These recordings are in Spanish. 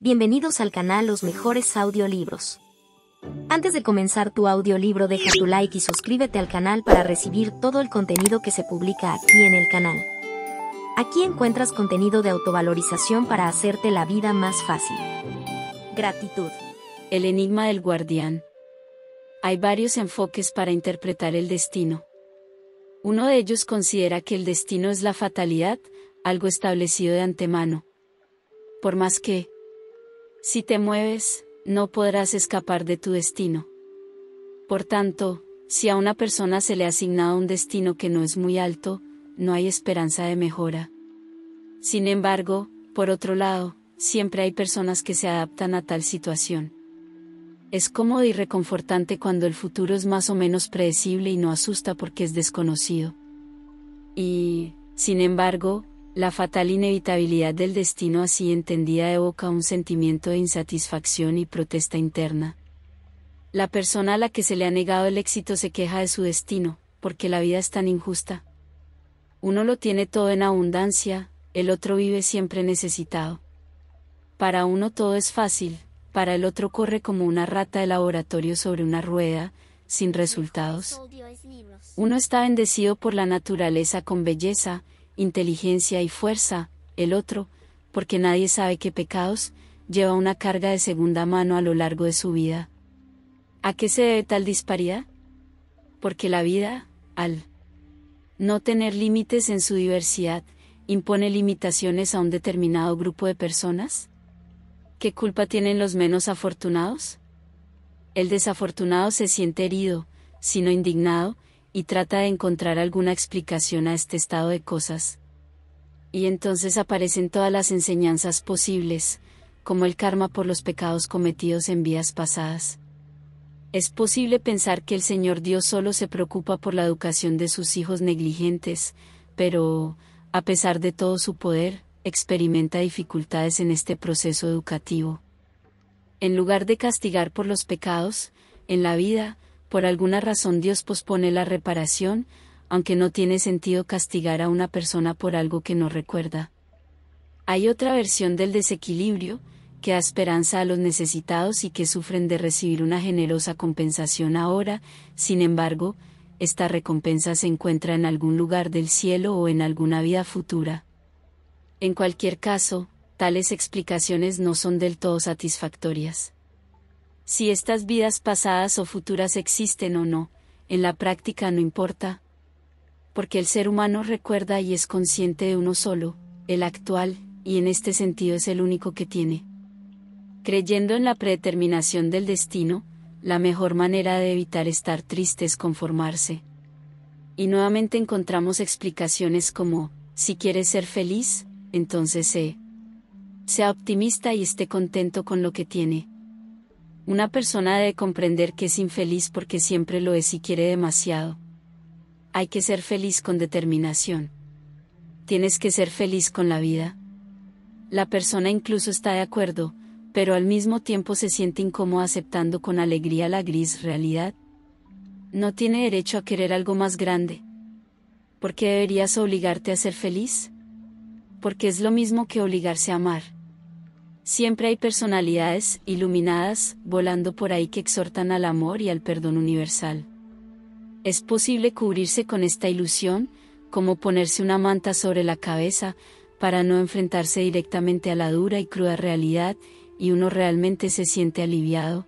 Bienvenidos al canal Los Mejores Audiolibros. Antes de comenzar tu audiolibro, deja tu like y suscríbete al canal para recibir todo el contenido que se publica aquí en el canal. Aquí encuentras contenido de autovalorización para hacerte la vida más fácil. Gratitud. El enigma del guardián. Hay varios enfoques para interpretar el destino. Uno de ellos considera que el destino es la fatalidad, algo establecido de antemano. Por más que, si te mueves, no podrás escapar de tu destino. Por tanto, si a una persona se le ha asignado un destino que no es muy alto, no hay esperanza de mejora. Sin embargo, por otro lado, siempre hay personas que se adaptan a tal situación. Es cómodo y reconfortante cuando el futuro es más o menos predecible y no asusta porque es desconocido. Y, sin embargo, la fatal inevitabilidad del destino así entendida evoca un sentimiento de insatisfacción y protesta interna. La persona a la que se le ha negado el éxito se queja de su destino, porque la vida es tan injusta. Uno lo tiene todo en abundancia, el otro vive siempre necesitado. Para uno todo es fácil, para el otro corre como una rata de laboratorio sobre una rueda, sin resultados. Uno está bendecido por la naturaleza con belleza, inteligencia y fuerza, el otro, porque nadie sabe qué pecados, lleva una carga de segunda mano a lo largo de su vida. ¿A qué se debe tal disparidad? Porque la vida, al no tener límites en su diversidad, impone limitaciones a un determinado grupo de personas. ¿Qué culpa tienen los menos afortunados? El desafortunado se siente herido, sino indignado, y trata de encontrar alguna explicación a este estado de cosas. Y entonces aparecen todas las enseñanzas posibles, como el karma por los pecados cometidos en vidas pasadas. Es posible pensar que el Señor Dios solo se preocupa por la educación de sus hijos negligentes, pero, a pesar de todo su poder, experimenta dificultades en este proceso educativo. En lugar de castigar por los pecados, en la vida, por alguna razón Dios pospone la reparación, aunque no tiene sentido castigar a una persona por algo que no recuerda. Hay otra versión del desequilibrio, que da esperanza a los necesitados y que sufren de recibir una generosa compensación ahora. Sin embargo, esta recompensa se encuentra en algún lugar del cielo o en alguna vida futura. En cualquier caso, tales explicaciones no son del todo satisfactorias. Si estas vidas pasadas o futuras existen o no, en la práctica no importa. Porque el ser humano recuerda y es consciente de uno solo, el actual, y en este sentido es el único que tiene. Creyendo en la predeterminación del destino, la mejor manera de evitar estar triste es conformarse. Y nuevamente encontramos explicaciones como, si quieres ser feliz, entonces sea optimista y esté contento con lo que tiene. Una persona debe comprender que es infeliz porque siempre lo es y quiere demasiado. Hay que ser feliz con determinación. Tienes que ser feliz con la vida. La persona incluso está de acuerdo, pero al mismo tiempo se siente incómodo aceptando con alegría la gris realidad. No tiene derecho a querer algo más grande. ¿Por qué deberías obligarte a ser feliz? Porque es lo mismo que obligarse a amar. Siempre hay personalidades iluminadas volando por ahí que exhortan al amor y al perdón universal. Es posible cubrirse con esta ilusión, como ponerse una manta sobre la cabeza, para no enfrentarse directamente a la dura y cruda realidad, y uno realmente se siente aliviado.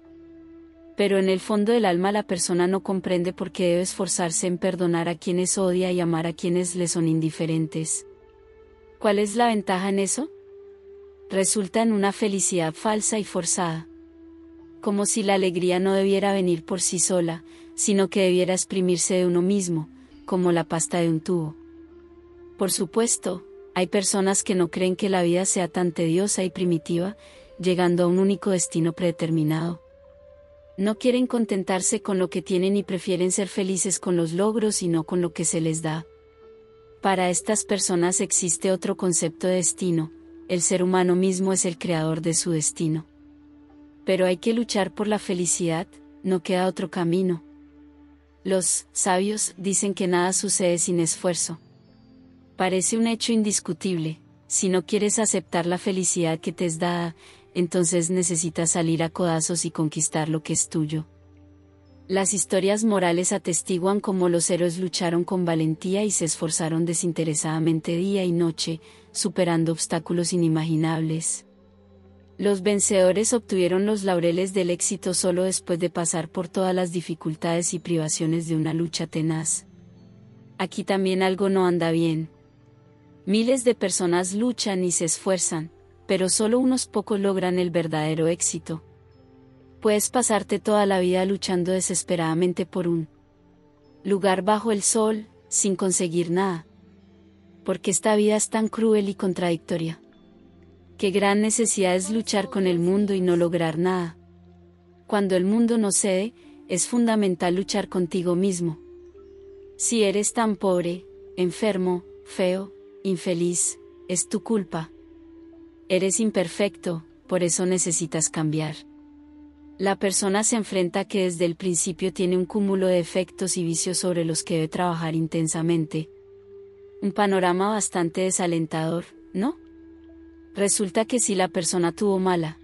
Pero en el fondo del alma la persona no comprende por qué debe esforzarse en perdonar a quienes odia y amar a quienes le son indiferentes. ¿Cuál es la ventaja en eso? Resulta en una felicidad falsa y forzada. Como si la alegría no debiera venir por sí sola, sino que debiera exprimirse de uno mismo, como la pasta de un tubo. Por supuesto, hay personas que no creen que la vida sea tan tediosa y primitiva, llegando a un único destino predeterminado. No quieren contentarse con lo que tienen y prefieren ser felices con los logros y no con lo que se les da. Para estas personas existe otro concepto de destino: el ser humano mismo es el creador de su destino. Pero hay que luchar por la felicidad, no queda otro camino. Los sabios dicen que nada sucede sin esfuerzo. Parece un hecho indiscutible: si no quieres aceptar la felicidad que te es dada, entonces necesitas salir a codazos y conquistar lo que es tuyo. Las historias morales atestiguan cómo los héroes lucharon con valentía y se esforzaron desinteresadamente día y noche, superando obstáculos inimaginables. Los vencedores obtuvieron los laureles del éxito solo después de pasar por todas las dificultades y privaciones de una lucha tenaz. Aquí también algo no anda bien. Miles de personas luchan y se esfuerzan, pero solo unos pocos logran el verdadero éxito. Puedes pasarte toda la vida luchando desesperadamente por un lugar bajo el sol, sin conseguir nada. Porque esta vida es tan cruel y contradictoria. Qué gran necesidad es luchar con el mundo y no lograr nada. Cuando el mundo no cede, es fundamental luchar contigo mismo. Si eres tan pobre, enfermo, feo, infeliz, es tu culpa. Eres imperfecto, por eso necesitas cambiar. La persona se enfrenta a que desde el principio tiene un cúmulo de defectos y vicios sobre los que debe trabajar intensamente. Un panorama bastante desalentador, ¿no? Resulta que si la persona tuvo mala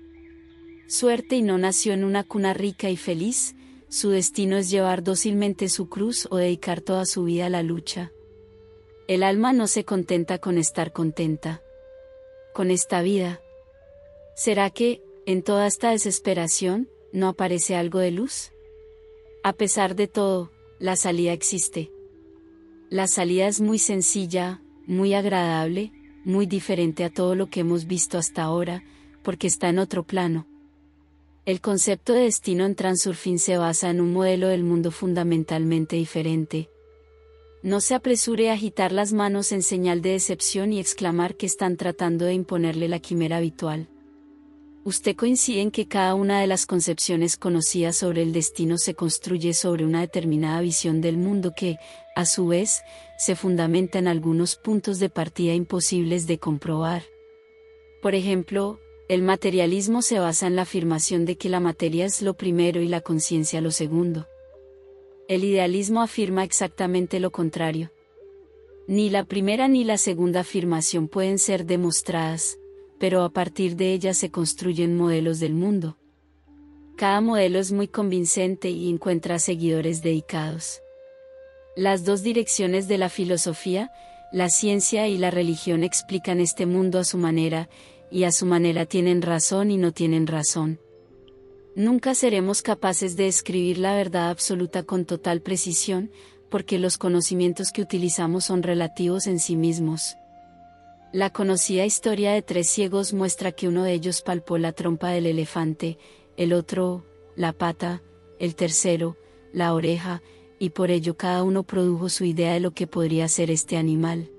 suerte y no nació en una cuna rica y feliz, su destino es llevar dócilmente su cruz o dedicar toda su vida a la lucha. El alma no se contenta con estar contenta con esta vida. ¿Será que, en toda esta desesperación, no aparece algo de luz? A pesar de todo, la salida existe. La salida es muy sencilla, muy agradable, muy diferente a todo lo que hemos visto hasta ahora, porque está en otro plano. El concepto de destino en Transurfing se basa en un modelo del mundo fundamentalmente diferente. No se apresure a agitar las manos en señal de decepción y exclamar que están tratando de imponerle la quimera habitual. Usted coincide en que cada una de las concepciones conocidas sobre el destino se construye sobre una determinada visión del mundo que, a su vez, se fundamenta en algunos puntos de partida imposibles de comprobar. Por ejemplo, el materialismo se basa en la afirmación de que la materia es lo primero y la conciencia lo segundo. El idealismo afirma exactamente lo contrario. Ni la primera ni la segunda afirmación pueden ser demostradas, pero a partir de ellas se construyen modelos del mundo. Cada modelo es muy convincente y encuentra seguidores dedicados. Las dos direcciones de la filosofía, la ciencia y la religión explican este mundo a su manera, y a su manera tienen razón y no tienen razón. Nunca seremos capaces de describir la verdad absoluta con total precisión, porque los conocimientos que utilizamos son relativos en sí mismos. La conocida historia de 3 ciegos muestra que uno de ellos palpó la trompa del elefante, el otro, la pata, el tercero, la oreja, y por ello cada uno produjo su idea de lo que podría ser este animal.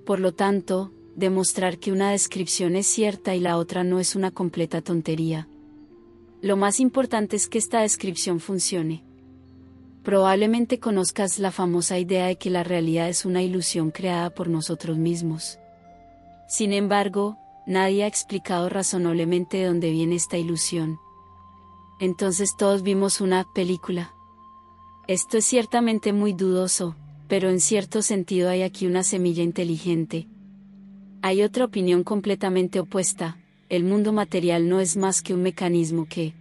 Por lo tanto, demostrar que una descripción es cierta y la otra no es una completa tontería. Lo más importante es que esta descripción funcione. Probablemente conozcas la famosa idea de que la realidad es una ilusión creada por nosotros mismos. Sin embargo, nadie ha explicado razonablemente de dónde viene esta ilusión. Entonces todos vimos una película. Esto es ciertamente muy dudoso, pero en cierto sentido hay aquí una semilla inteligente. Hay otra opinión completamente opuesta: el mundo material no es más que un mecanismo que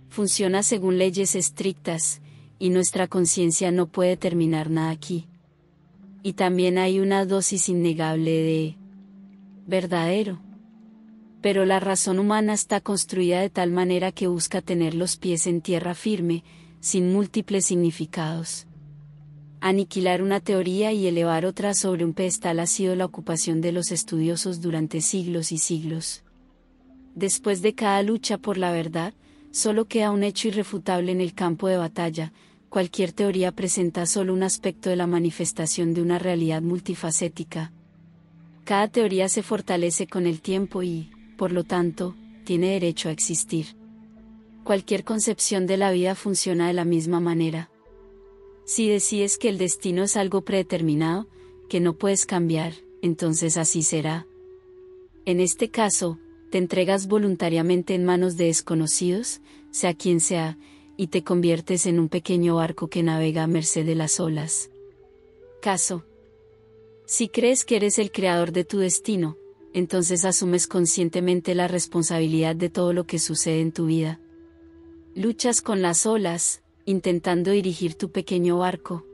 funciona según leyes estrictas, y nuestra conciencia no puede determinar nada aquí. Y también hay una dosis innegable de verdadero. Pero la razón humana está construida de tal manera que busca tener los pies en tierra firme, sin múltiples significados. Aniquilar una teoría y elevar otra sobre un pedestal ha sido la ocupación de los estudiosos durante siglos y siglos. Después de cada lucha por la verdad, solo queda un hecho irrefutable en el campo de batalla. Cualquier teoría presenta solo un aspecto de la manifestación de una realidad multifacética. Cada teoría se fortalece con el tiempo y, por lo tanto, tiene derecho a existir. Cualquier concepción de la vida funciona de la misma manera. Si decides que el destino es algo predeterminado, que no puedes cambiar, entonces así será. En este caso, te entregas voluntariamente en manos de desconocidos, sea quien sea, y te conviertes en un pequeño barco que navega a merced de las olas. Caso: si crees que eres el creador de tu destino, entonces asumes conscientemente la responsabilidad de todo lo que sucede en tu vida. Luchas con las olas, intentando dirigir tu pequeño barco.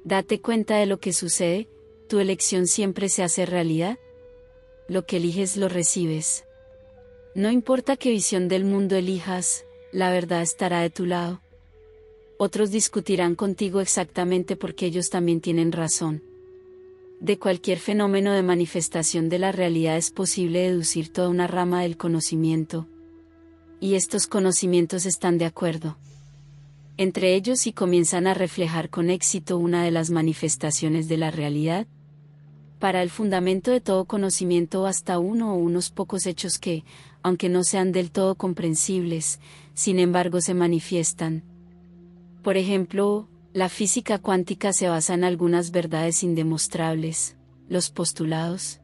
Date cuenta de lo que sucede, tu elección siempre se hace realidad. Lo que eliges lo recibes. No importa qué visión del mundo elijas, la verdad estará de tu lado. Otros discutirán contigo exactamente porque ellos también tienen razón. De cualquier fenómeno de manifestación de la realidad es posible deducir toda una rama del conocimiento. Y estos conocimientos están de acuerdo entre ellos y comienzan a reflejar con éxito una de las manifestaciones de la realidad. Para el fundamento de todo conocimiento basta uno o unos pocos hechos que, aunque no sean del todo comprensibles, sin embargo se manifiestan. Por ejemplo, la física cuántica se basa en algunas verdades indemostrables, los postulados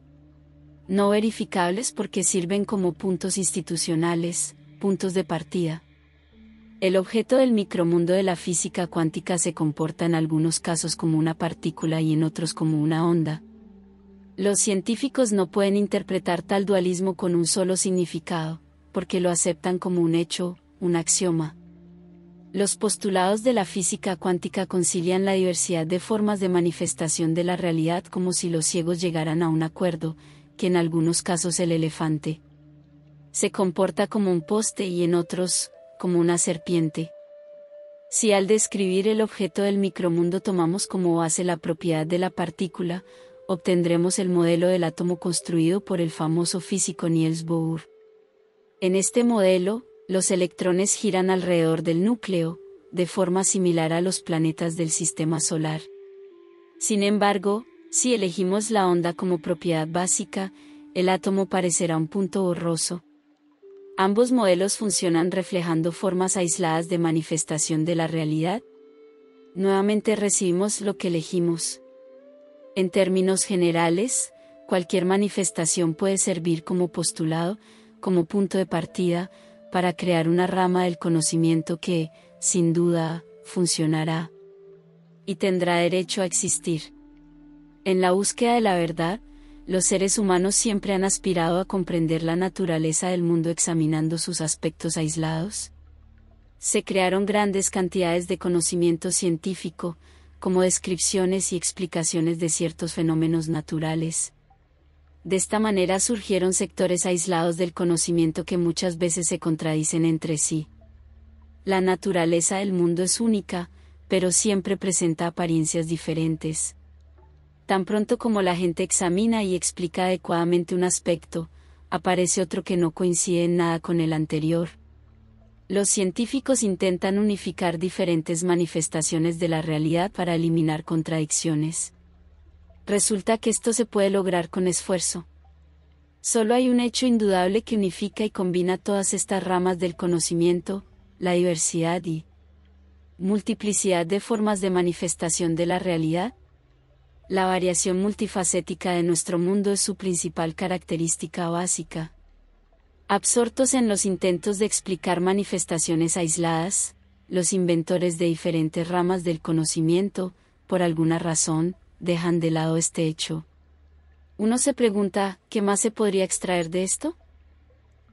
no verificables porque sirven como puntos institucionales, puntos de partida. El objeto del micromundo de la física cuántica se comporta en algunos casos como una partícula y en otros como una onda. Los científicos no pueden interpretar tal dualismo con un solo significado, porque lo aceptan como un hecho, un axioma. Los postulados de la física cuántica concilian la diversidad de formas de manifestación de la realidad como si los ciegos llegaran a un acuerdo, que en algunos casos el elefante se comporta como un poste y en otros, como una serpiente. Si al describir el objeto del micromundo tomamos como base la propiedad de la partícula, obtendremos el modelo del átomo construido por el famoso físico Niels Bohr. En este modelo, los electrones giran alrededor del núcleo, de forma similar a los planetas del sistema solar. Sin embargo, si elegimos la onda como propiedad básica, el átomo parecerá un punto borroso. Ambos modelos funcionan reflejando formas aisladas de manifestación de la realidad. Nuevamente recibimos lo que elegimos. En términos generales, cualquier manifestación puede servir como postulado, como punto de partida, para crear una rama del conocimiento que, sin duda, funcionará y tendrá derecho a existir. En la búsqueda de la verdad, los seres humanos siempre han aspirado a comprender la naturaleza del mundo examinando sus aspectos aislados. Se crearon grandes cantidades de conocimiento científico, como descripciones y explicaciones de ciertos fenómenos naturales. De esta manera surgieron sectores aislados del conocimiento que muchas veces se contradicen entre sí. La naturaleza del mundo es única, pero siempre presenta apariencias diferentes. Tan pronto como la gente examina y explica adecuadamente un aspecto, aparece otro que no coincide en nada con el anterior. Los científicos intentan unificar diferentes manifestaciones de la realidad para eliminar contradicciones. Resulta que esto se puede lograr con esfuerzo. Solo hay un hecho indudable que unifica y combina todas estas ramas del conocimiento, la diversidad y multiplicidad de formas de manifestación de la realidad. La variación multifacética de nuestro mundo es su principal característica básica. Absortos en los intentos de explicar manifestaciones aisladas, los inventores de diferentes ramas del conocimiento, por alguna razón, dejan de lado este hecho. Uno se pregunta, ¿qué más se podría extraer de esto?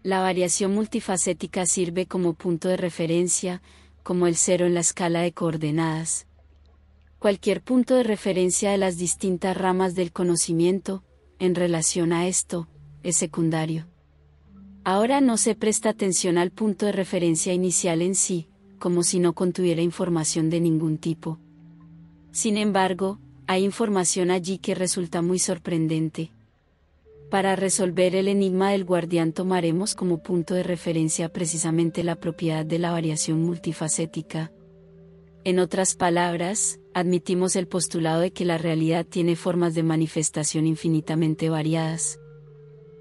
La variación multifacética sirve como punto de referencia, como el cero en la escala de coordenadas. Cualquier punto de referencia de las distintas ramas del conocimiento, en relación a esto, es secundario. Ahora no se presta atención al punto de referencia inicial en sí, como si no contuviera información de ningún tipo. Sin embargo, hay información allí que resulta muy sorprendente. Para resolver el enigma del guardián tomaremos como punto de referencia precisamente la propiedad de la variación multifacética. En otras palabras, admitimos el postulado de que la realidad tiene formas de manifestación infinitamente variadas.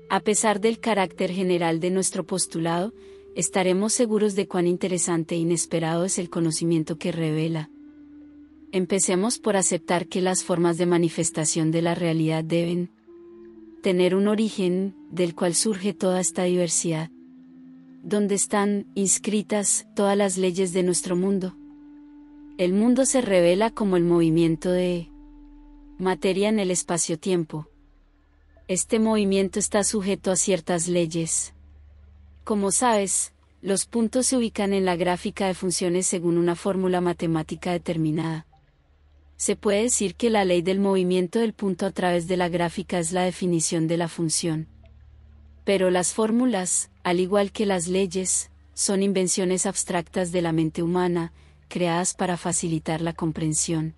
A pesar del carácter general de nuestro postulado, estaremos seguros de cuán interesante e inesperado es el conocimiento que revela. Empecemos por aceptar que las formas de manifestación de la realidad deben tener un origen, del cual surge toda esta diversidad. ¿Dónde están inscritas todas las leyes de nuestro mundo? El mundo se revela como el movimiento de materia en el espacio-tiempo. Este movimiento está sujeto a ciertas leyes. Como sabes, los puntos se ubican en la gráfica de funciones según una fórmula matemática determinada. Se puede decir que la ley del movimiento del punto a través de la gráfica es la definición de la función. Pero las fórmulas, al igual que las leyes, son invenciones abstractas de la mente humana, creadas para facilitar la comprensión.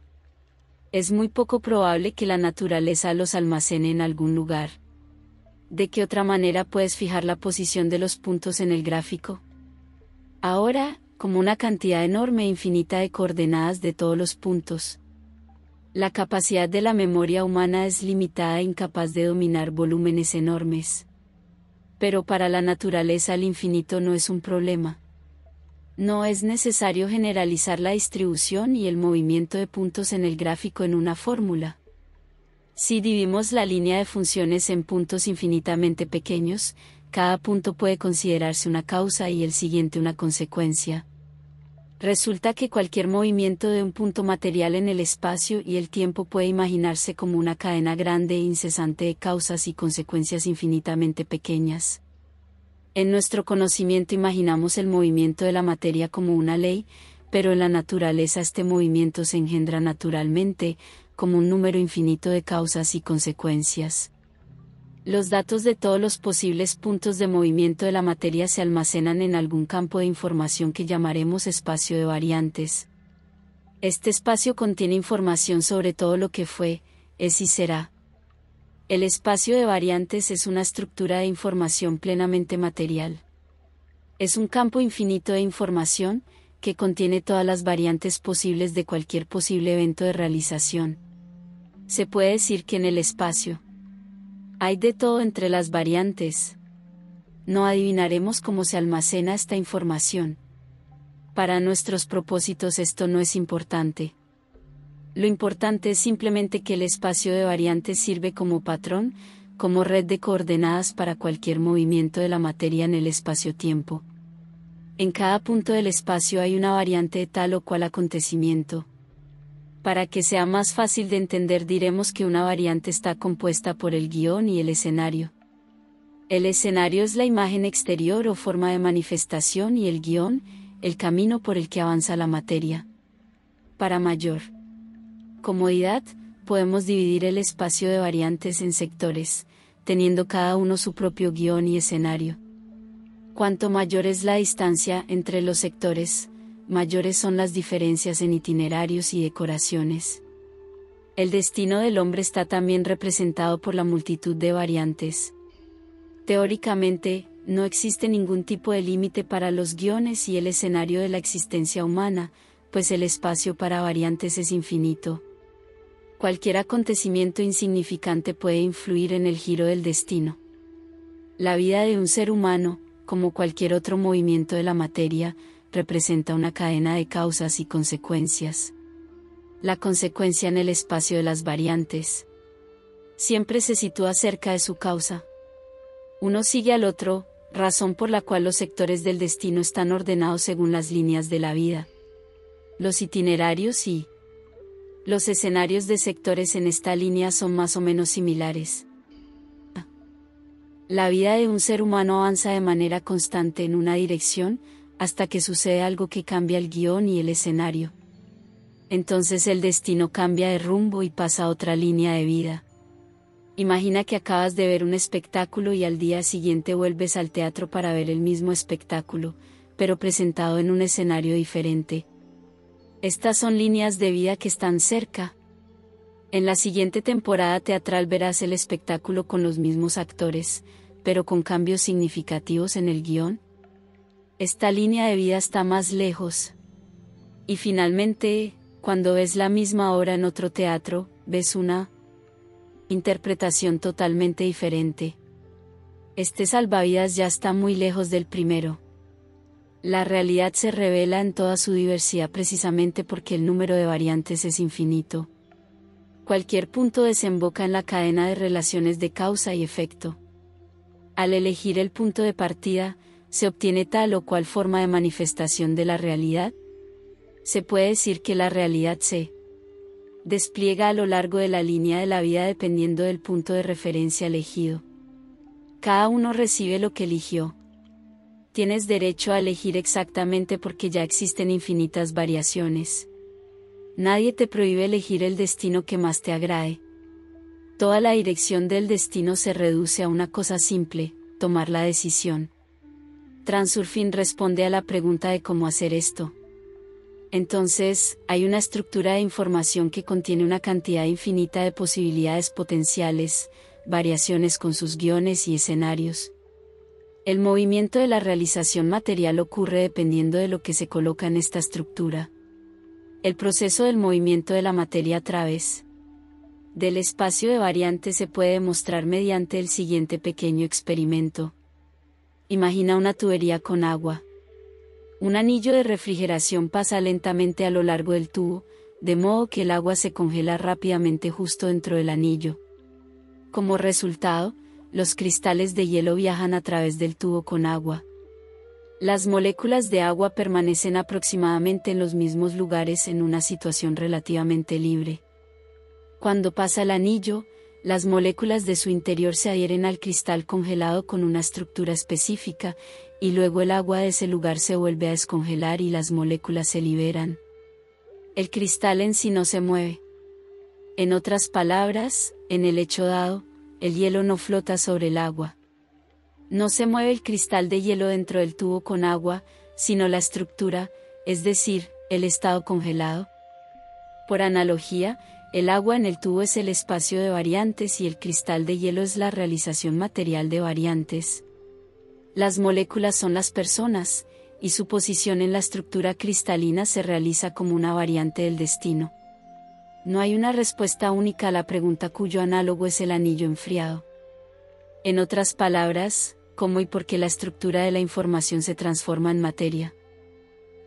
Es muy poco probable que la naturaleza los almacene en algún lugar. ¿De qué otra manera puedes fijar la posición de los puntos en el gráfico? Ahora, como una cantidad enorme e infinita de coordenadas de todos los puntos. La capacidad de la memoria humana es limitada e incapaz de dominar volúmenes enormes. Pero para la naturaleza el infinito no es un problema. No es necesario generalizar la distribución y el movimiento de puntos en el gráfico en una fórmula. Si dividimos la línea de funciones en puntos infinitamente pequeños, cada punto puede considerarse una causa y el siguiente una consecuencia. Resulta que cualquier movimiento de un punto material en el espacio y el tiempo puede imaginarse como una cadena grande e incesante de causas y consecuencias infinitamente pequeñas. En nuestro conocimiento imaginamos el movimiento de la materia como una ley, pero en la naturaleza este movimiento se engendra naturalmente, como un número infinito de causas y consecuencias. Los datos de todos los posibles puntos de movimiento de la materia se almacenan en algún campo de información que llamaremos espacio de variantes. Este espacio contiene información sobre todo lo que fue, es y será. El espacio de variantes es una estructura de información plenamente material. Es un campo infinito de información, que contiene todas las variantes posibles de cualquier posible evento de realización. Se puede decir que en el espacio hay de todo entre las variantes. No adivinaremos cómo se almacena esta información. Para nuestros propósitos esto no es importante. Lo importante es simplemente que el espacio de variantes sirve como patrón, como red de coordenadas para cualquier movimiento de la materia en el espacio-tiempo. En cada punto del espacio hay una variante de tal o cual acontecimiento. Para que sea más fácil de entender diremos que una variante está compuesta por el guión y el escenario. El escenario es la imagen exterior o forma de manifestación y el guión, el camino por el que avanza la materia. Para mayor comodidad, podemos dividir el espacio de variantes en sectores, teniendo cada uno su propio guión y escenario. Cuanto mayor es la distancia entre los sectores, mayores son las diferencias en itinerarios y decoraciones. El destino del hombre está también representado por la multitud de variantes. Teóricamente, no existe ningún tipo de límite para los guiones y el escenario de la existencia humana, pues el espacio para variantes es infinito. Cualquier acontecimiento insignificante puede influir en el giro del destino. La vida de un ser humano, como cualquier otro movimiento de la materia, representa una cadena de causas y consecuencias. La consecuencia en el espacio de las variantes siempre se sitúa cerca de su causa. Uno sigue al otro, razón por la cual los sectores del destino están ordenados según las líneas de la vida. Los itinerarios y los escenarios de sectores en esta línea son más o menos similares. La vida de un ser humano avanza de manera constante en una dirección, hasta que sucede algo que cambia el guión y el escenario. Entonces el destino cambia de rumbo y pasa a otra línea de vida. Imagina que acabas de ver un espectáculo y al día siguiente vuelves al teatro para ver el mismo espectáculo, pero presentado en un escenario diferente. Estas son líneas de vida que están cerca. En la siguiente temporada teatral verás el espectáculo con los mismos actores, pero con cambios significativos en el guión. Esta línea de vida está más lejos. Y finalmente, cuando ves la misma obra en otro teatro, ves una interpretación totalmente diferente. Este salvavidas ya está muy lejos del primero. La realidad se revela en toda su diversidad precisamente porque el número de variantes es infinito. Cualquier punto desemboca en la cadena de relaciones de causa y efecto. Al elegir el punto de partida, se obtiene tal o cual forma de manifestación de la realidad. Se puede decir que la realidad se despliega a lo largo de la línea de la vida dependiendo del punto de referencia elegido. Cada uno recibe lo que eligió. Tienes derecho a elegir exactamente porque ya existen infinitas variaciones. Nadie te prohíbe elegir el destino que más te agrade. Toda la dirección del destino se reduce a una cosa simple: tomar la decisión. Transurfing responde a la pregunta de cómo hacer esto. Entonces, hay una estructura de información que contiene una cantidad infinita de posibilidades potenciales, variaciones con sus guiones y escenarios. El movimiento de la realización material ocurre dependiendo de lo que se coloca en esta estructura. El proceso del movimiento de la materia a través del espacio de variantes se puede demostrar mediante el siguiente pequeño experimento. Imagina una tubería con agua. Un anillo de refrigeración pasa lentamente a lo largo del tubo, de modo que el agua se congela rápidamente justo dentro del anillo. Como resultado, los cristales de hielo viajan a través del tubo con agua. Las moléculas de agua permanecen aproximadamente en los mismos lugares en una situación relativamente libre. Cuando pasa el anillo, las moléculas de su interior se adhieren al cristal congelado con una estructura específica, y luego el agua de ese lugar se vuelve a descongelar y las moléculas se liberan. El cristal en sí no se mueve. En otras palabras, en el hecho dado, el hielo no flota sobre el agua. No se mueve el cristal de hielo dentro del tubo con agua, sino la estructura, es decir, el estado congelado. Por analogía, el agua en el tubo es el espacio de variantes y el cristal de hielo es la realización material de variantes. Las moléculas son las personas, y su posición en la estructura cristalina se realiza como una variante del destino. No hay una respuesta única a la pregunta cuyo análogo es el anillo enfriado. En otras palabras, ¿cómo y por qué la estructura de la información se transforma en materia?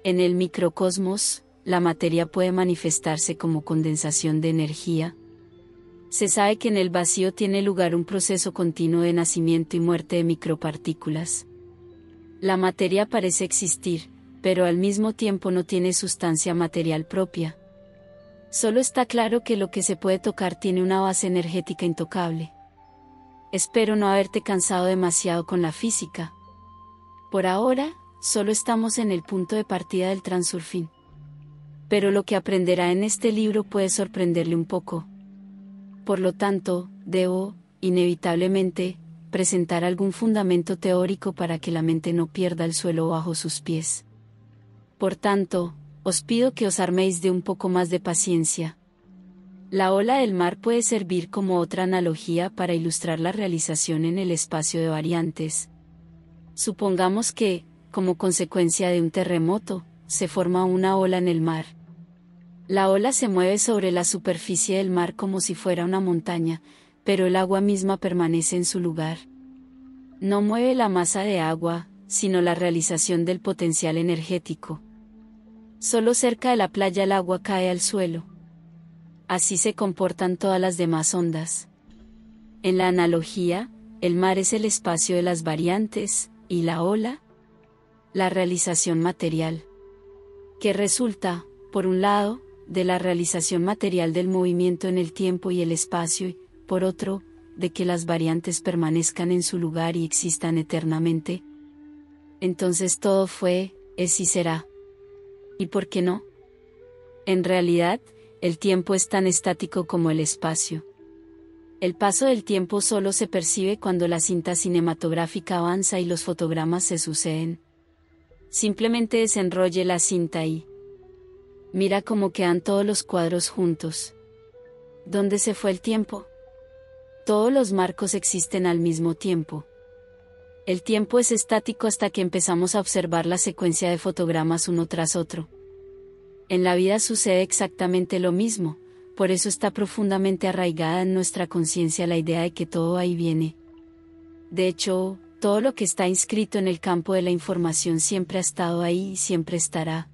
En el microcosmos, la materia puede manifestarse como condensación de energía. Se sabe que en el vacío tiene lugar un proceso continuo de nacimiento y muerte de micropartículas. La materia parece existir, pero al mismo tiempo no tiene sustancia material propia. Solo está claro que lo que se puede tocar tiene una base energética intocable. Espero no haberte cansado demasiado con la física. Por ahora, solo estamos en el punto de partida del transurfing. Pero lo que aprenderá en este libro puede sorprenderle un poco. Por lo tanto, debo, inevitablemente, presentar algún fundamento teórico para que la mente no pierda el suelo bajo sus pies. Por tanto, os pido que os arméis de un poco más de paciencia. La ola del mar puede servir como otra analogía para ilustrar la realización en el espacio de variantes. Supongamos que, como consecuencia de un terremoto, se forma una ola en el mar. La ola se mueve sobre la superficie del mar como si fuera una montaña, pero el agua misma permanece en su lugar. No mueve la masa de agua, sino la realización del potencial energético. Solo cerca de la playa el agua cae al suelo. Así se comportan todas las demás ondas. En la analogía, el mar es el espacio de las variantes, y la ola, la realización material. Que resulta, por un lado, de la realización material del movimiento en el tiempo y el espacio y, por otro, de que las variantes permanezcan en su lugar y existan eternamente. Entonces todo fue, es y será. ¿Y por qué no? En realidad, el tiempo es tan estático como el espacio. El paso del tiempo solo se percibe cuando la cinta cinematográfica avanza y los fotogramas se suceden. Simplemente desenrolle la cinta y mira cómo quedan todos los cuadros juntos. ¿Dónde se fue el tiempo? Todos los marcos existen al mismo tiempo. El tiempo es estático hasta que empezamos a observar la secuencia de fotogramas uno tras otro. En la vida sucede exactamente lo mismo, por eso está profundamente arraigada en nuestra conciencia la idea de que todo ahí viene. De hecho, todo lo que está inscrito en el campo de la información siempre ha estado ahí y siempre estará.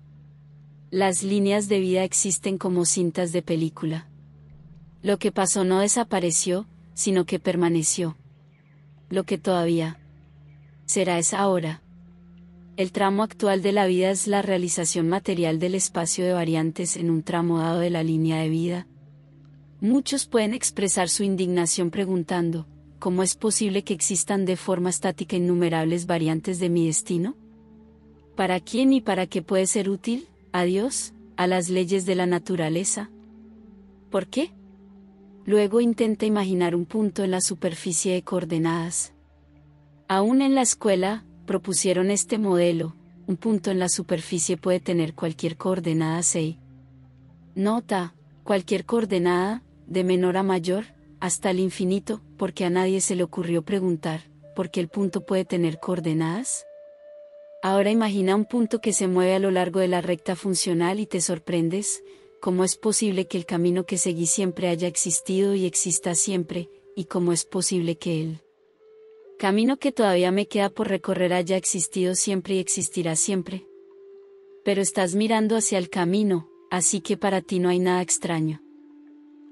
Las líneas de vida existen como cintas de película. Lo que pasó no desapareció, sino que permaneció. Lo que todavía será es ahora. El tramo actual de la vida es la realización material del espacio de variantes en un tramo dado de la línea de vida. Muchos pueden expresar su indignación preguntando, ¿cómo es posible que existan de forma estática innumerables variantes de mi destino? ¿Para quién y para qué puede ser útil? ¿A Dios? ¿A las leyes de la naturaleza? ¿Por qué? Luego intenta imaginar un punto en la superficie de coordenadas. Aún en la escuela, propusieron este modelo: un punto en la superficie puede tener cualquier coordenada 6. Nota: cualquier coordenada, de menor a mayor, hasta el infinito, porque a nadie se le ocurrió preguntar, ¿por qué el punto puede tener coordenadas? Ahora imagina un punto que se mueve a lo largo de la recta funcional y te sorprendes: ¿cómo es posible que el camino que seguí siempre haya existido y exista siempre, y cómo es posible que el camino que todavía me queda por recorrer haya existido siempre y existirá siempre? Pero estás mirando hacia el camino, así que para ti no hay nada extraño.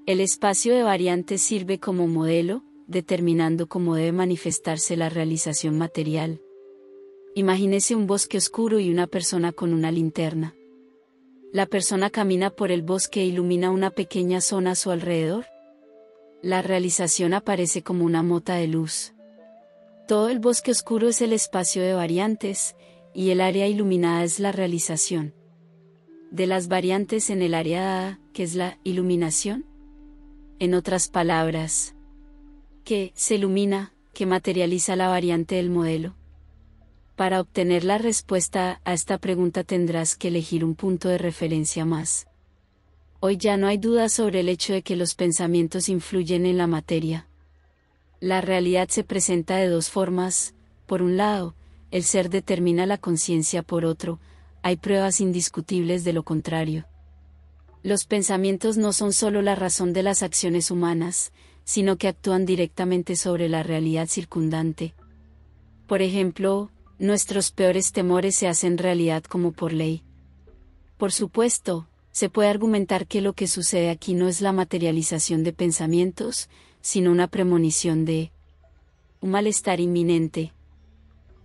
El espacio de variantes sirve como modelo, determinando cómo debe manifestarse la realización material. Imagínese un bosque oscuro y una persona con una linterna. La persona camina por el bosque e ilumina una pequeña zona a su alrededor. La realización aparece como una mota de luz. Todo el bosque oscuro es el espacio de variantes, y el área iluminada es la realización. De las variantes en el área dada, que es la iluminación. En otras palabras, ¿qué se ilumina, que materializa la variante del modelo? Para obtener la respuesta a esta pregunta tendrás que elegir un punto de referencia más. Hoy ya no hay duda sobre el hecho de que los pensamientos influyen en la materia. La realidad se presenta de dos formas: por un lado, el ser determina la conciencia; por otro, hay pruebas indiscutibles de lo contrario. Los pensamientos no son solo la razón de las acciones humanas, sino que actúan directamente sobre la realidad circundante. Por ejemplo, nuestros peores temores se hacen realidad como por ley. Por supuesto, se puede argumentar que lo que sucede aquí no es la materialización de pensamientos, sino una premonición de un malestar inminente.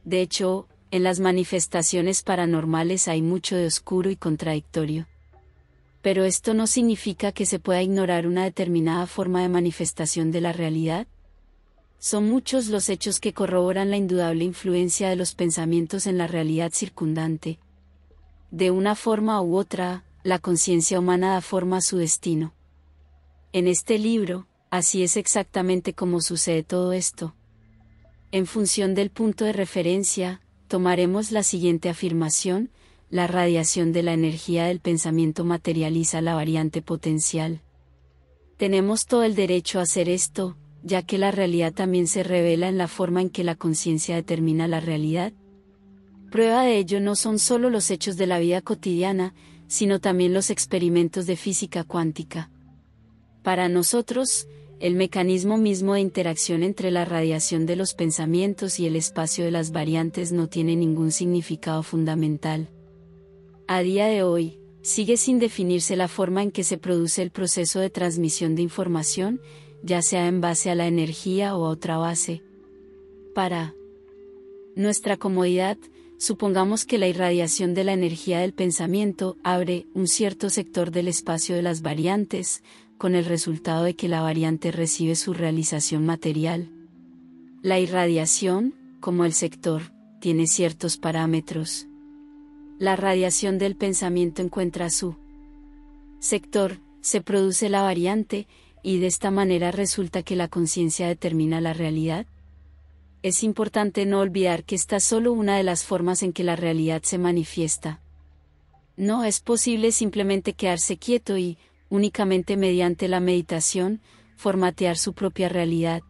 De hecho, en las manifestaciones paranormales hay mucho de oscuro y contradictorio. Pero esto no significa que se pueda ignorar una determinada forma de manifestación de la realidad. Son muchos los hechos que corroboran la indudable influencia de los pensamientos en la realidad circundante. De una forma u otra, la conciencia humana da forma a su destino. En este libro, así es exactamente como sucede todo esto. En función del punto de referencia, tomaremos la siguiente afirmación: la radiación de la energía del pensamiento materializa la variante potencial. Tenemos todo el derecho a hacer esto, ya que la realidad también se revela en la forma en que la conciencia determina la realidad. Prueba de ello no son solo los hechos de la vida cotidiana, sino también los experimentos de física cuántica. Para nosotros, el mecanismo mismo de interacción entre la radiación de los pensamientos y el espacio de las variantes no tiene ningún significado fundamental. A día de hoy, sigue sin definirse la forma en que se produce el proceso de transmisión de información, ya sea en base a la energía o a otra base. Para nuestra comodidad, supongamos que la irradiación de la energía del pensamiento abre un cierto sector del espacio de las variantes, con el resultado de que la variante recibe su realización material. La irradiación, como el sector, tiene ciertos parámetros. La radiación del pensamiento encuentra su sector, se produce la variante, y de esta manera resulta que la conciencia determina la realidad. Es importante no olvidar que esta es solo una de las formas en que la realidad se manifiesta. No es posible simplemente quedarse quieto y, únicamente mediante la meditación, formatear su propia realidad.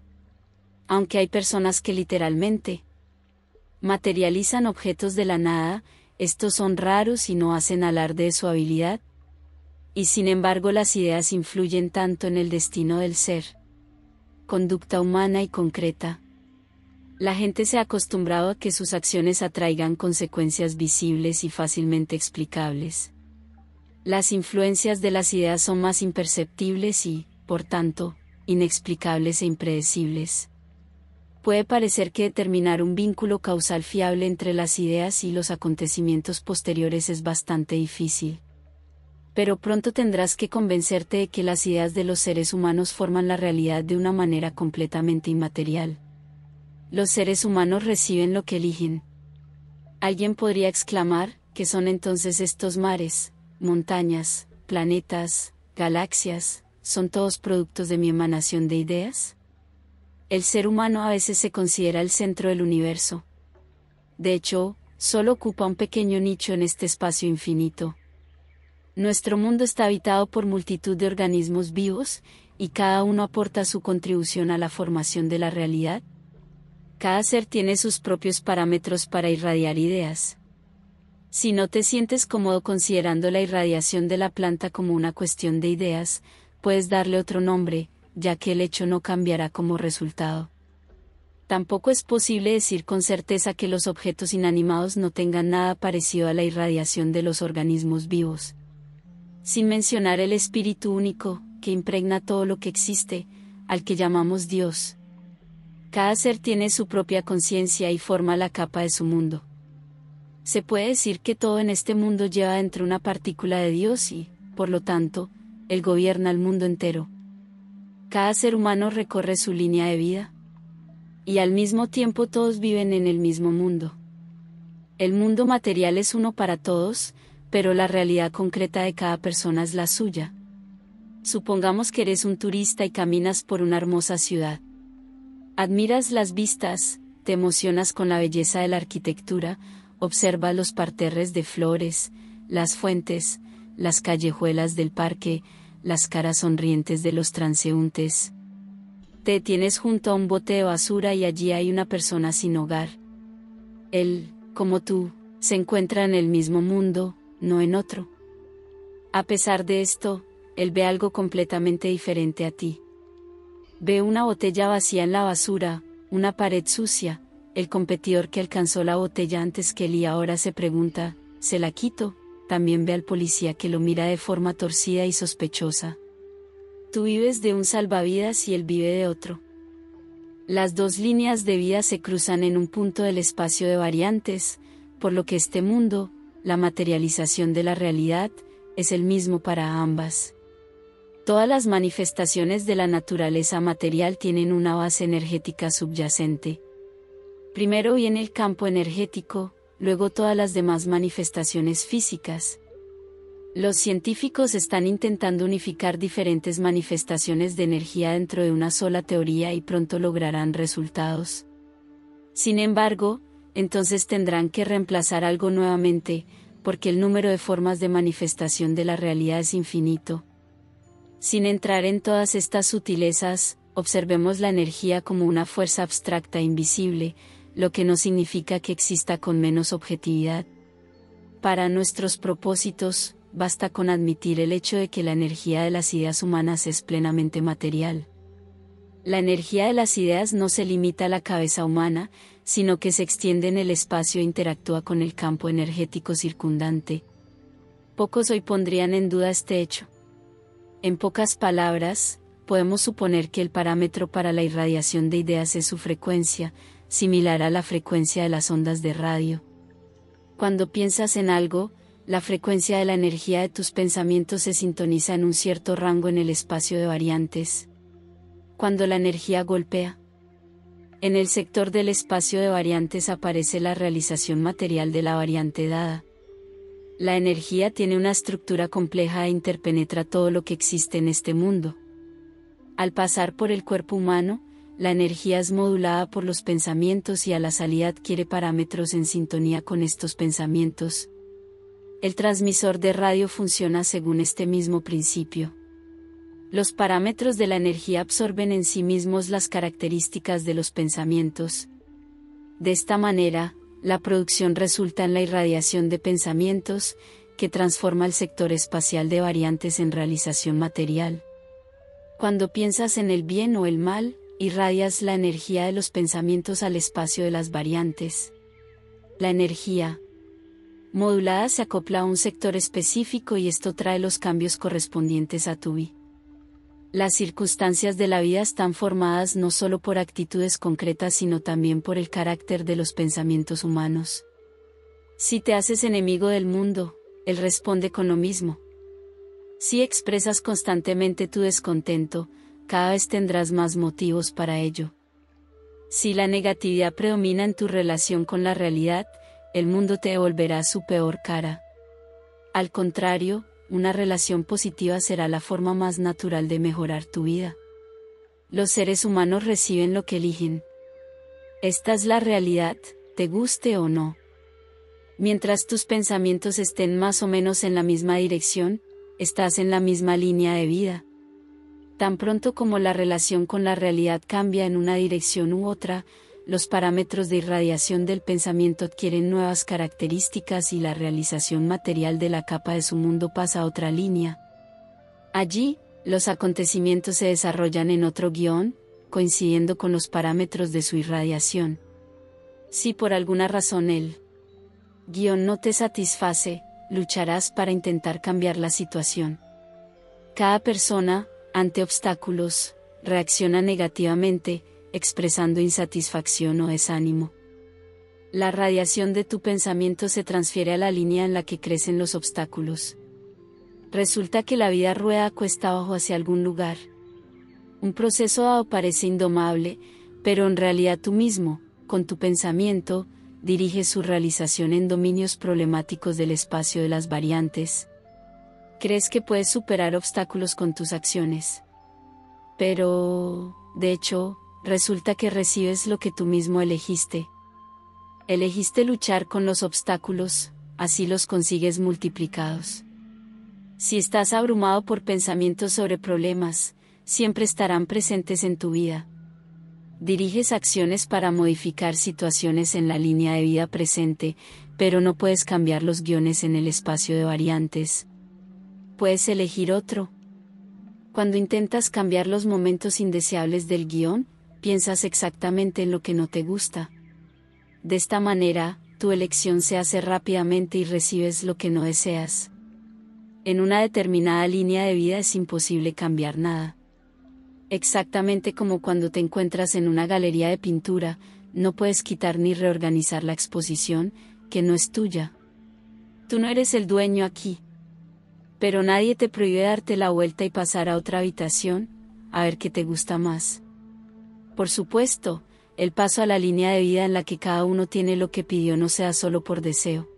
Aunque hay personas que literalmente materializan objetos de la nada, estos son raros y no hacen alarde de su habilidad. Y sin embargo las ideas influyen tanto en el destino del ser. Conducta humana y concreta. La gente se ha acostumbrado a que sus acciones atraigan consecuencias visibles y fácilmente explicables. Las influencias de las ideas son más imperceptibles y, por tanto, inexplicables e impredecibles. Puede parecer que determinar un vínculo causal fiable entre las ideas y los acontecimientos posteriores es bastante difícil. Pero pronto tendrás que convencerte de que las ideas de los seres humanos forman la realidad de una manera completamente inmaterial. Los seres humanos reciben lo que eligen. Alguien podría exclamar, ¿qué son entonces estos mares, montañas, planetas, galaxias? ¿Son todos productos de mi emanación de ideas? El ser humano a veces se considera el centro del universo. De hecho, solo ocupa un pequeño nicho en este espacio infinito. Nuestro mundo está habitado por multitud de organismos vivos, y cada uno aporta su contribución a la formación de la realidad. Cada ser tiene sus propios parámetros para irradiar ideas. Si no te sientes cómodo considerando la irradiación de la planta como una cuestión de ideas, puedes darle otro nombre, ya que el hecho no cambiará como resultado. Tampoco es posible decir con certeza que los objetos inanimados no tengan nada parecido a la irradiación de los organismos vivos. Sin mencionar el espíritu único, que impregna todo lo que existe, al que llamamos Dios. Cada ser tiene su propia conciencia y forma la capa de su mundo. Se puede decir que todo en este mundo lleva dentro una partícula de Dios y, por lo tanto, Él gobierna el mundo entero. Cada ser humano recorre su línea de vida. Y al mismo tiempo todos viven en el mismo mundo. El mundo material es uno para todos, pero la realidad concreta de cada persona es la suya. Supongamos que eres un turista y caminas por una hermosa ciudad. Admiras las vistas, te emocionas con la belleza de la arquitectura, observas los parterres de flores, las fuentes, las callejuelas del parque, las caras sonrientes de los transeúntes. Te detienes junto a un bote de basura y allí hay una persona sin hogar. Él, como tú, se encuentra en el mismo mundo, no en otro. A pesar de esto, él ve algo completamente diferente a ti. Ve una botella vacía en la basura, una pared sucia, el competidor que alcanzó la botella antes que él y ahora se pregunta, ¿se la quito? También ve al policía que lo mira de forma torcida y sospechosa. Tú vives de un salvavidas y él vive de otro. Las dos líneas de vida se cruzan en un punto del espacio de variantes, por lo que este mundo, la materialización de la realidad, es el mismo para ambas. Todas las manifestaciones de la naturaleza material tienen una base energética subyacente. Primero viene el campo energético, luego todas las demás manifestaciones físicas. Los científicos están intentando unificar diferentes manifestaciones de energía dentro de una sola teoría y pronto lograrán resultados. Sin embargo, entonces tendrán que reemplazar algo nuevamente, porque el número de formas de manifestación de la realidad es infinito. Sin entrar en todas estas sutilezas, observemos la energía como una fuerza abstracta e invisible, lo que no significa que exista con menos objetividad. Para nuestros propósitos, basta con admitir el hecho de que la energía de las ideas humanas es plenamente material. La energía de las ideas no se limita a la cabeza humana, sino que se extiende en el espacio e interactúa con el campo energético circundante. Pocos hoy pondrían en duda este hecho. En pocas palabras, podemos suponer que el parámetro para la irradiación de ideas es su frecuencia, similar a la frecuencia de las ondas de radio. Cuando piensas en algo, la frecuencia de la energía de tus pensamientos se sintoniza en un cierto rango en el espacio de variantes. Cuando la energía golpea, en el sector del espacio de variantes aparece la realización material de la variante dada. La energía tiene una estructura compleja e interpenetra todo lo que existe en este mundo. Al pasar por el cuerpo humano, la energía es modulada por los pensamientos y a la salida adquiere parámetros en sintonía con estos pensamientos. El transmisor de radio funciona según este mismo principio. Los parámetros de la energía absorben en sí mismos las características de los pensamientos. De esta manera, la producción resulta en la irradiación de pensamientos, que transforma el sector espacial de variantes en realización material. Cuando piensas en el bien o el mal, irradias la energía de los pensamientos al espacio de las variantes. La energía modulada se acopla a un sector específico y esto trae los cambios correspondientes a tu vida. Las circunstancias de la vida están formadas no solo por actitudes concretas sino también por el carácter de los pensamientos humanos. Si te haces enemigo del mundo, él responde con lo mismo. Si expresas constantemente tu descontento, cada vez tendrás más motivos para ello. Si la negatividad predomina en tu relación con la realidad, el mundo te devolverá su peor cara. Al contrario, una relación positiva será la forma más natural de mejorar tu vida. Los seres humanos reciben lo que eligen. Esta es la realidad, te guste o no. Mientras tus pensamientos estén más o menos en la misma dirección, estás en la misma línea de vida. Tan pronto como la relación con la realidad cambia en una dirección u otra, los parámetros de irradiación del pensamiento adquieren nuevas características y la realización material de la capa de su mundo pasa a otra línea. Allí, los acontecimientos se desarrollan en otro guión, coincidiendo con los parámetros de su irradiación. Si por alguna razón el guión no te satisface, lucharás para intentar cambiar la situación. Cada persona, ante obstáculos, reacciona negativamente, expresando insatisfacción o desánimo. La radiación de tu pensamiento se transfiere a la línea en la que crecen los obstáculos. Resulta que la vida rueda cuesta abajo hacia algún lugar. Un proceso dado parece indomable, pero en realidad tú mismo, con tu pensamiento, diriges su realización en dominios problemáticos del espacio de las variantes. Crees que puedes superar obstáculos con tus acciones. Pero, de hecho, resulta que recibes lo que tú mismo elegiste. Elegiste luchar con los obstáculos, así los consigues multiplicados. Si estás abrumado por pensamientos sobre problemas, siempre estarán presentes en tu vida. Diriges acciones para modificar situaciones en la línea de vida presente, pero no puedes cambiar los guiones en el espacio de variantes. Puedes elegir otro. Cuando intentas cambiar los momentos indeseables del guión, piensas exactamente en lo que no te gusta. De esta manera, tu elección se hace rápidamente y recibes lo que no deseas. En una determinada línea de vida es imposible cambiar nada. Exactamente como cuando te encuentras en una galería de pintura, no puedes quitar ni reorganizar la exposición, que no es tuya. Tú no eres el dueño aquí. Pero nadie te prohíbe darte la vuelta y pasar a otra habitación, a ver qué te gusta más. Por supuesto, el paso a la línea de vida en la que cada uno tiene lo que pidió no sea solo por deseo.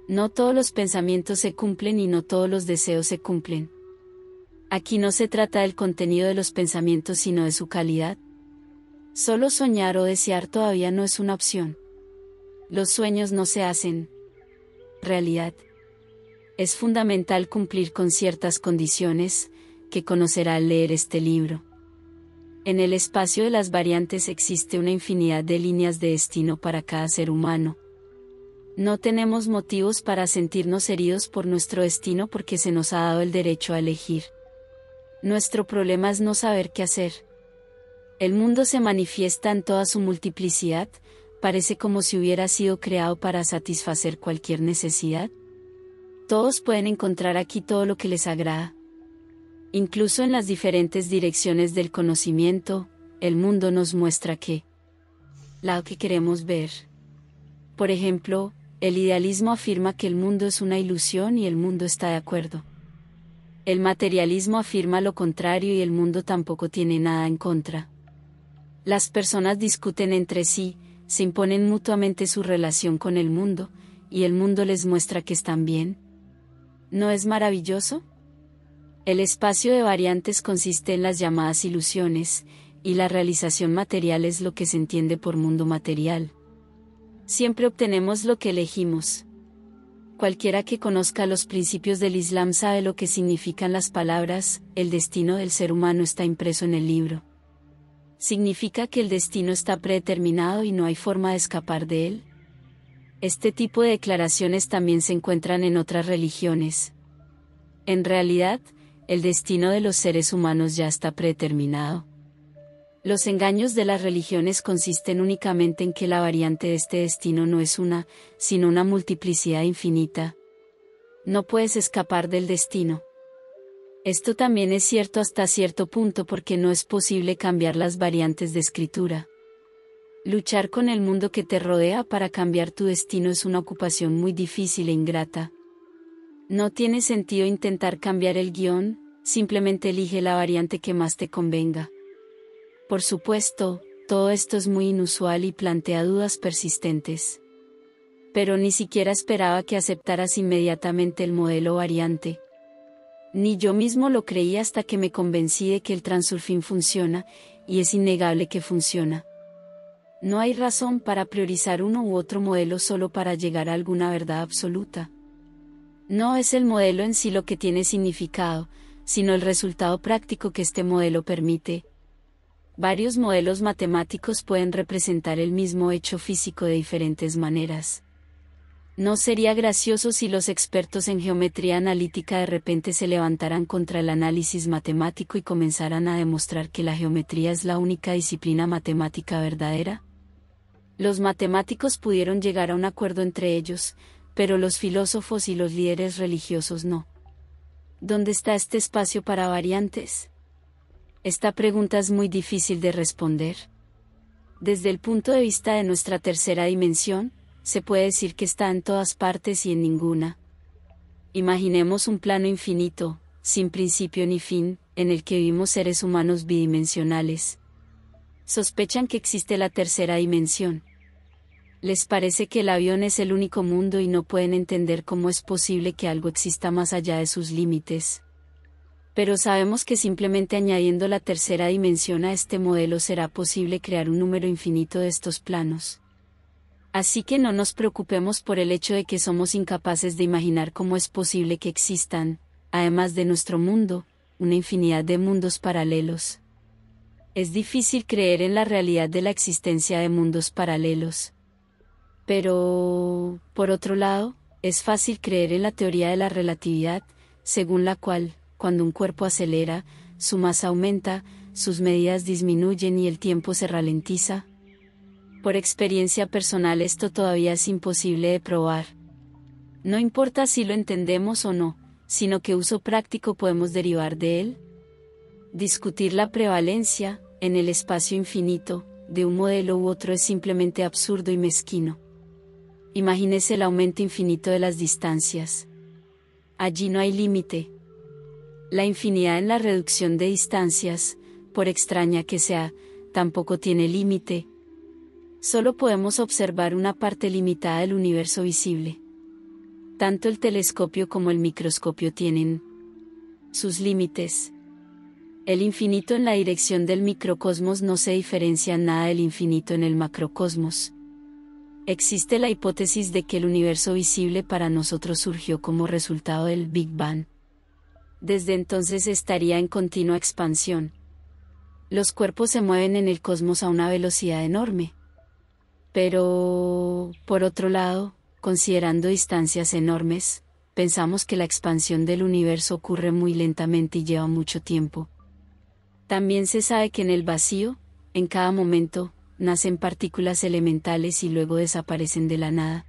No todos los pensamientos se cumplen y no todos los deseos se cumplen. Aquí no se trata del contenido de los pensamientos sino de su calidad. Solo soñar o desear todavía no es una opción. Los sueños no se hacen realidad. Es fundamental cumplir con ciertas condiciones, que conocerá al leer este libro. En el espacio de las variantes existe una infinidad de líneas de destino para cada ser humano. No tenemos motivos para sentirnos heridos por nuestro destino porque se nos ha dado el derecho a elegir. Nuestro problema es no saber qué hacer. El mundo se manifiesta en toda su multiplicidad, parece como si hubiera sido creado para satisfacer cualquier necesidad. Todos pueden encontrar aquí todo lo que les agrada. Incluso en las diferentes direcciones del conocimiento, el mundo nos muestra lo que queremos ver. Por ejemplo, el idealismo afirma que el mundo es una ilusión y el mundo está de acuerdo. El materialismo afirma lo contrario y el mundo tampoco tiene nada en contra. Las personas discuten entre sí, se imponen mutuamente su relación con el mundo, y el mundo les muestra que están bien. ¿No es maravilloso? El espacio de variantes consiste en las llamadas ilusiones, y la realización material es lo que se entiende por mundo material. Siempre obtenemos lo que elegimos. Cualquiera que conozca los principios del Islam sabe lo que significan las palabras, el destino del ser humano está impreso en el libro. ¿Significa que el destino está predeterminado y no hay forma de escapar de él? Este tipo de declaraciones también se encuentran en otras religiones. En realidad, el destino de los seres humanos ya está predeterminado. Los engaños de las religiones consisten únicamente en que la variante de este destino no es una, sino una multiplicidad infinita. No puedes escapar del destino. Esto también es cierto hasta cierto punto porque no es posible cambiar las variantes de escritura. Luchar con el mundo que te rodea para cambiar tu destino es una ocupación muy difícil e ingrata. No tiene sentido intentar cambiar el guión, simplemente elige la variante que más te convenga. Por supuesto, todo esto es muy inusual y plantea dudas persistentes. Pero ni siquiera esperaba que aceptaras inmediatamente el modelo variante. Ni yo mismo lo creí hasta que me convencí de que el Transurfing funciona, y es innegable que funciona. No hay razón para priorizar uno u otro modelo solo para llegar a alguna verdad absoluta. No es el modelo en sí lo que tiene significado, sino el resultado práctico que este modelo permite. Varios modelos matemáticos pueden representar el mismo hecho físico de diferentes maneras. ¿No sería gracioso si los expertos en geometría analítica de repente se levantaran contra el análisis matemático y comenzaran a demostrar que la geometría es la única disciplina matemática verdadera? Los matemáticos pudieron llegar a un acuerdo entre ellos, pero los filósofos y los líderes religiosos no. ¿Dónde está este espacio para variantes? Esta pregunta es muy difícil de responder. Desde el punto de vista de nuestra tercera dimensión, se puede decir que está en todas partes y en ninguna. Imaginemos un plano infinito, sin principio ni fin, en el que vivimos seres humanos bidimensionales. Sospechan que existe la tercera dimensión. Les parece que el avión es el único mundo y no pueden entender cómo es posible que algo exista más allá de sus límites. Pero sabemos que simplemente añadiendo la tercera dimensión a este modelo será posible crear un número infinito de estos planos. Así que no nos preocupemos por el hecho de que somos incapaces de imaginar cómo es posible que existan, además de nuestro mundo, una infinidad de mundos paralelos. Es difícil creer en la realidad de la existencia de mundos paralelos. Pero, por otro lado, es fácil creer en la teoría de la relatividad, según la cual, cuando un cuerpo acelera, su masa aumenta, sus medidas disminuyen y el tiempo se ralentiza. Por experiencia personal esto todavía es imposible de probar. No importa si lo entendemos o no, sino qué uso práctico podemos derivar de él. Discutir la prevalencia, en el espacio infinito, de un modelo u otro es simplemente absurdo y mezquino. Imagínese el aumento infinito de las distancias. Allí no hay límite. La infinidad en la reducción de distancias, por extraña que sea, tampoco tiene límite. Solo podemos observar una parte limitada del universo visible. Tanto el telescopio como el microscopio tienen sus límites. El infinito en la dirección del microcosmos no se diferencia en nada del infinito en el macrocosmos. Existe la hipótesis de que el universo visible para nosotros surgió como resultado del Big Bang. Desde entonces estaría en continua expansión. Los cuerpos se mueven en el cosmos a una velocidad enorme. Pero, por otro lado, considerando distancias enormes, pensamos que la expansión del universo ocurre muy lentamente y lleva mucho tiempo. También se sabe que en el vacío, en cada momento, nacen partículas elementales y luego desaparecen de la nada.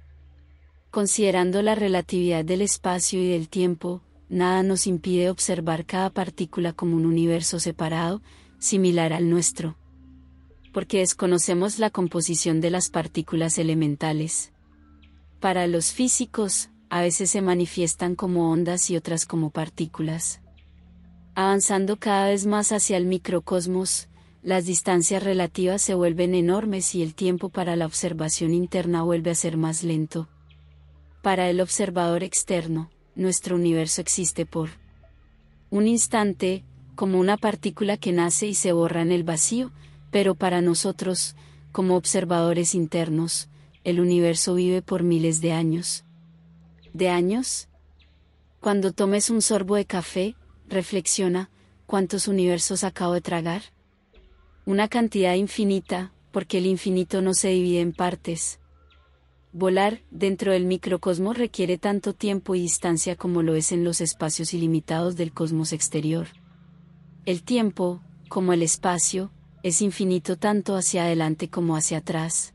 Considerando la relatividad del espacio y del tiempo, nada nos impide observar cada partícula como un universo separado, similar al nuestro. Porque desconocemos la composición de las partículas elementales. Para los físicos, a veces se manifiestan como ondas y otras como partículas. Avanzando cada vez más hacia el microcosmos, las distancias relativas se vuelven enormes y el tiempo para la observación interna vuelve a ser más lento. Para el observador externo, nuestro universo existe por un instante, como una partícula que nace y se borra en el vacío, pero para nosotros, como observadores internos, el universo vive por miles de años. ¿De años? Cuando tomes un sorbo de café, reflexiona, ¿cuántos universos acabo de tragar? Una cantidad infinita, porque el infinito no se divide en partes. Volar, dentro del microcosmos requiere tanto tiempo y distancia como lo es en los espacios ilimitados del cosmos exterior. El tiempo, como el espacio, es infinito tanto hacia adelante como hacia atrás.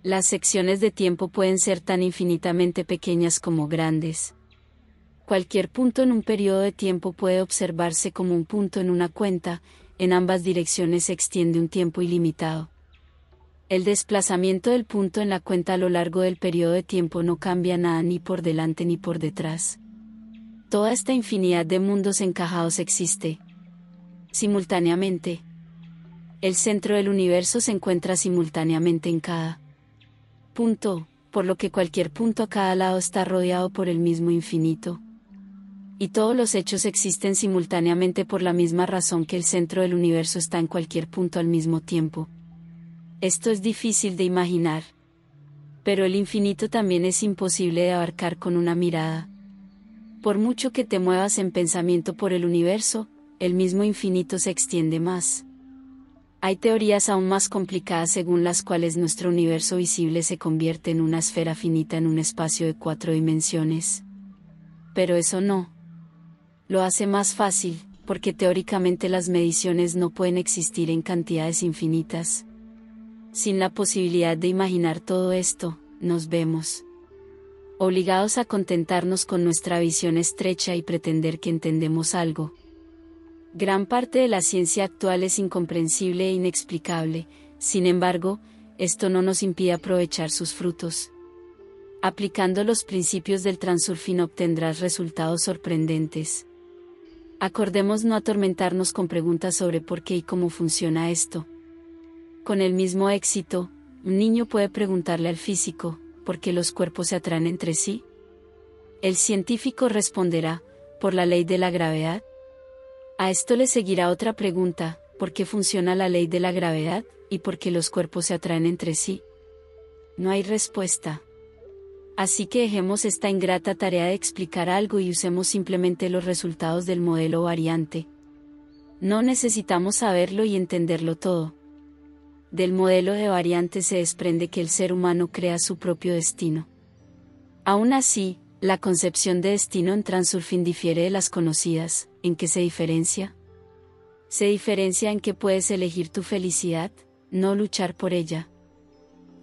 Las secciones de tiempo pueden ser tan infinitamente pequeñas como grandes. Cualquier punto en un periodo de tiempo puede observarse como un punto en una cuenta, en ambas direcciones se extiende un tiempo ilimitado. El desplazamiento del punto en la cuenta a lo largo del periodo de tiempo no cambia nada ni por delante ni por detrás. Toda esta infinidad de mundos encajados existe simultáneamente. El centro del universo se encuentra simultáneamente en cada punto, por lo que cualquier punto a cada lado está rodeado por el mismo infinito. Y todos los hechos existen simultáneamente por la misma razón que el centro del universo está en cualquier punto al mismo tiempo. Esto es difícil de imaginar. Pero el infinito también es imposible de abarcar con una mirada. Por mucho que te muevas en pensamiento por el universo, el mismo infinito se extiende más. Hay teorías aún más complicadas según las cuales nuestro universo visible se convierte en una esfera finita en un espacio de 4 dimensiones. Pero eso no lo hace más fácil, porque teóricamente las mediciones no pueden existir en cantidades infinitas. Sin la posibilidad de imaginar todo esto, nos vemos obligados a contentarnos con nuestra visión estrecha y pretender que entendemos algo. Gran parte de la ciencia actual es incomprensible e inexplicable, sin embargo, esto no nos impide aprovechar sus frutos. Aplicando los principios del transurfing obtendrás resultados sorprendentes. Acordemos no atormentarnos con preguntas sobre por qué y cómo funciona esto. Con el mismo éxito, un niño puede preguntarle al físico, ¿por qué los cuerpos se atraen entre sí? El científico responderá, por la ley de la gravedad. A esto le seguirá otra pregunta, ¿por qué funciona la ley de la gravedad, y por qué los cuerpos se atraen entre sí? No hay respuesta. Así que dejemos esta ingrata tarea de explicar algo y usemos simplemente los resultados del modelo variante. No necesitamos saberlo y entenderlo todo. Del modelo de variante se desprende que el ser humano crea su propio destino. Aún así, la concepción de destino en Transurfing difiere de las conocidas. ¿En qué se diferencia? Se diferencia en que puedes elegir tu felicidad, no luchar por ella.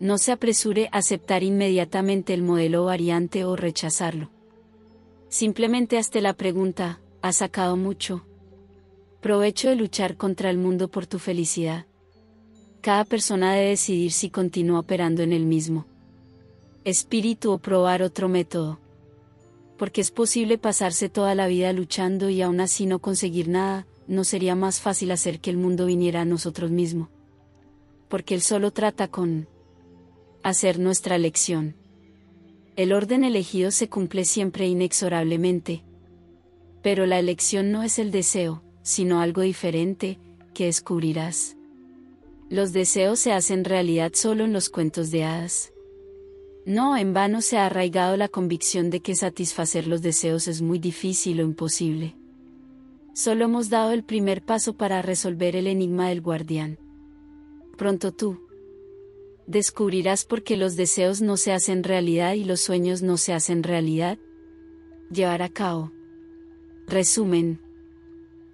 No se apresure a aceptar inmediatamente el modelo variante o rechazarlo. Simplemente hazte la pregunta, ¿has sacado mucho provecho de luchar contra el mundo por tu felicidad? Cada persona debe decidir si continúa operando en el mismo espíritu o probar otro método. Porque es posible pasarse toda la vida luchando y aún así no conseguir nada. ¿No sería más fácil hacer que el mundo viniera a nosotros mismos? Porque él solo trata con hacer nuestra elección. El orden elegido se cumple siempre inexorablemente. Pero la elección no es el deseo, sino algo diferente, que descubrirás. Los deseos se hacen realidad solo en los cuentos de hadas. No en vano se ha arraigado la convicción de que satisfacer los deseos es muy difícil o imposible. Solo hemos dado el primer paso para resolver el enigma del guardián. Pronto tú descubrirás por qué los deseos no se hacen realidad y los sueños no se hacen realidad. Llevar a cabo. Resumen.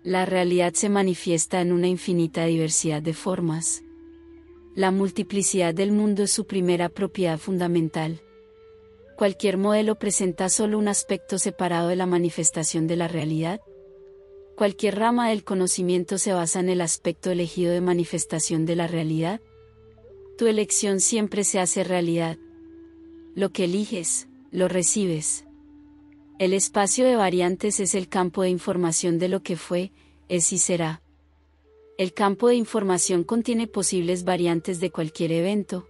La realidad se manifiesta en una infinita diversidad de formas. La multiplicidad del mundo es su primera propiedad fundamental. Cualquier modelo presenta solo un aspecto separado de la manifestación de la realidad. Cualquier rama del conocimiento se basa en el aspecto elegido de manifestación de la realidad. Tu elección siempre se hace realidad. Lo que eliges, lo recibes. El espacio de variantes es el campo de información de lo que fue, es y será. El campo de información contiene posibles variantes de cualquier evento.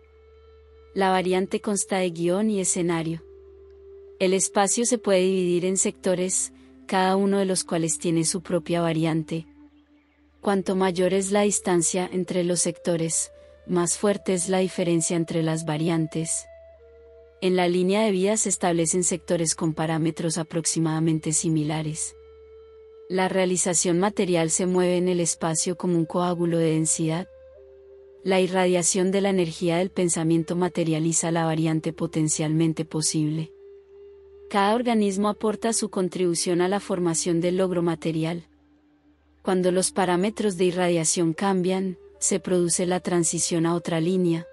La variante consta de guión y escenario. El espacio se puede dividir en sectores, cada uno de los cuales tiene su propia variante. Cuanto mayor es la distancia entre los sectores, más fuerte es la diferencia entre las variantes. En la línea de vida se establecen sectores con parámetros aproximadamente similares. La realización material se mueve en el espacio como un coágulo de densidad. La irradiación de la energía del pensamiento materializa la variante potencialmente posible. Cada organismo aporta su contribución a la formación del logro material. Cuando los parámetros de irradiación cambian, se produce la transición a otra línea.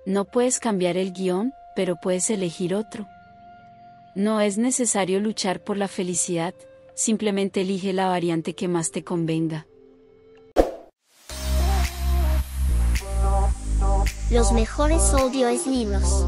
No puedes cambiar el guión, pero puedes elegir otro. No es necesario luchar por la felicidad, simplemente elige la variante que más te convenga. Los mejores audiolibros.